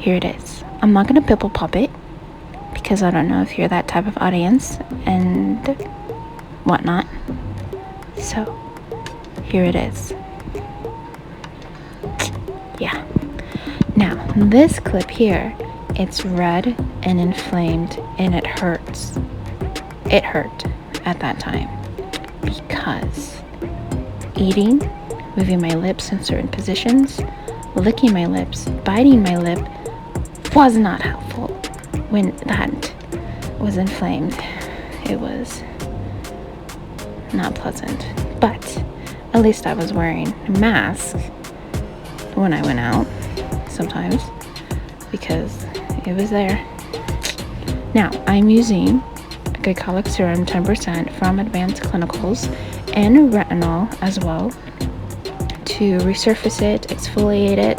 here it is. I'm not gonna pimple pop it because I don't know if you're that type of audience and whatnot. So here it is. Yeah. Now this clip here, it's red and inflamed and it hurts. It hurt at that time because eating, moving my lips in certain positions, licking my lips, biting my lip was not helpful when that was inflamed. It was not pleasant, but at least I was wearing a mask when I went out sometimes because it was there. Now I'm using glycolic serum 10% from Advanced Clinicals and retinol as well to resurface it, exfoliate it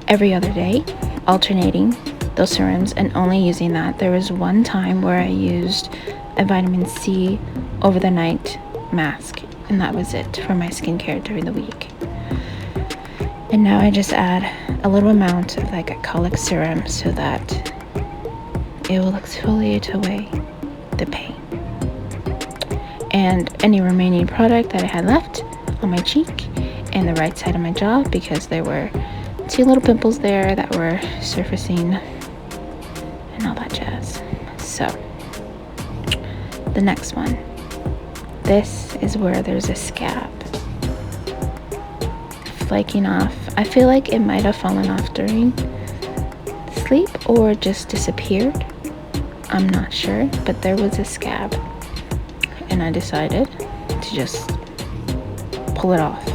every other day, alternating those serums and only using that. There was one time where I used a vitamin C over the night mask, and that was it for my skincare during the week. And now I just add a little amount of that glycolic serum so that it will exfoliate away the pain. And any remaining product that I had left on my cheek and the right side of my jaw, because there were 2 little pimples there that were surfacing and all that jazz. So the next one, this is where there's a scab flaking off. I feel like it might have fallen off during sleep or just disappeared. I'm not sure, but there was a scab and I decided to just pull it off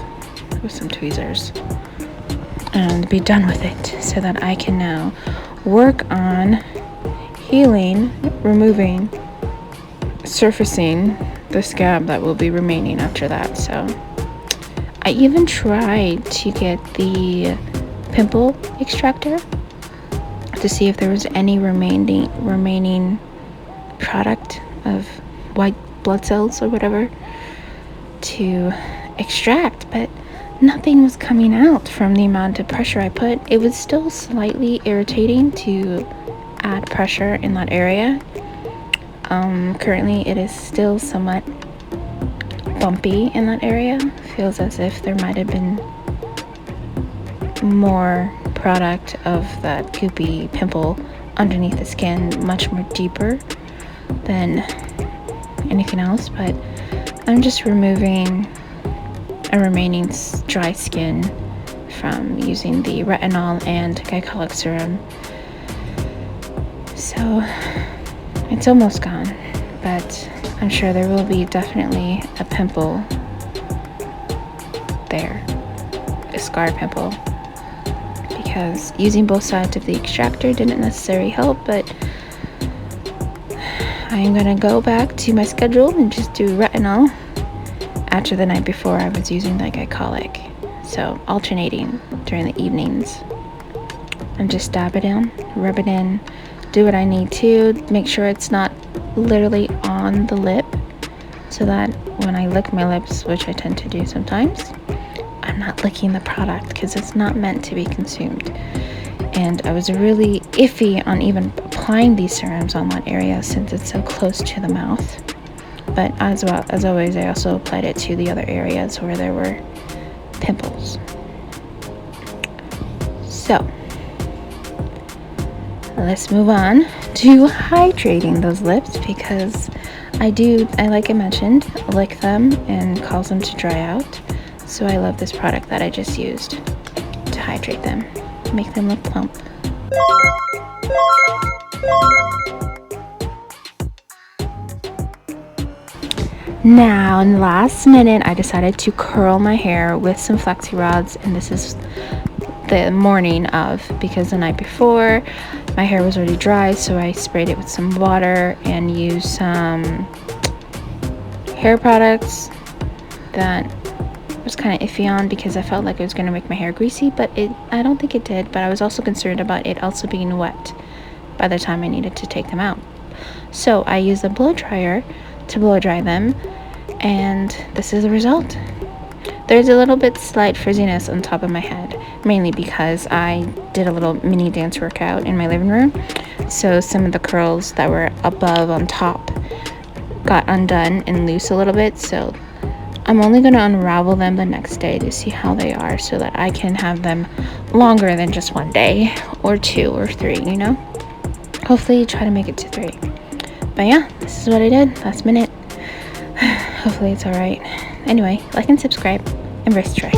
with some tweezers and be done with it so that I can now work on healing, removing, surfacing the scab that will be remaining after that. So I even tried to get the pimple extractor to see if there was any remaining product of white blood cells or whatever to extract, but nothing was coming out from the amount of pressure I put. It was still slightly irritating to add pressure in that area. Currently it is still somewhat bumpy in that area. Feels as if there might have been more product of that goopy pimple underneath the skin, much more deeper than anything else, but I'm just removing a remaining dry skin from using the retinol and glycolic serum. So it's almost gone, but I'm sure there will be definitely a pimple there, a scar pimple, because using both sides of the extractor didn't necessarily help. But I am gonna go back to my schedule and just do retinol after the night before I was using the glycolic. So alternating during the evenings and just dab it in, rub it in, do what I need to, make sure it's not literally on the lip so that when I lick my lips, which I tend to do sometimes, I'm not licking the product because it's not meant to be consumed. And I was really iffy on even applying these serums on that area since it's so close to the mouth. But as well as always, I also applied it to the other areas where there were pimples. So let's move on to hydrating those lips, because I like I mentioned, lick them and cause them to dry out. So I love this product that I just used to hydrate them, make them look plump. Now, in the last minute, I decided to curl my hair with some Flexi rods, and this is the morning of, because the night before my hair was already dry, so I sprayed it with some water and used some hair products that I was kind of iffy on because I felt like it was going to make my hair greasy, but I don't think it did. But I was also concerned about it also being wet by the time I needed to take them out. So I used a blow dryer to blow dry them, and this is the result. There's a little bit slight frizziness on top of my head, mainly because I did a little mini dance workout in my living room. So some of the curls that were above on top got undone and loose a little bit. So I'm only going to unravel them the next day to see how they are, so that I can have them longer than just 1 day or 2 or 3, you know? Hopefully try to make it to 3. But yeah, this is what I did last minute. Hopefully it's alright. Anyway, like and subscribe, and embrace try.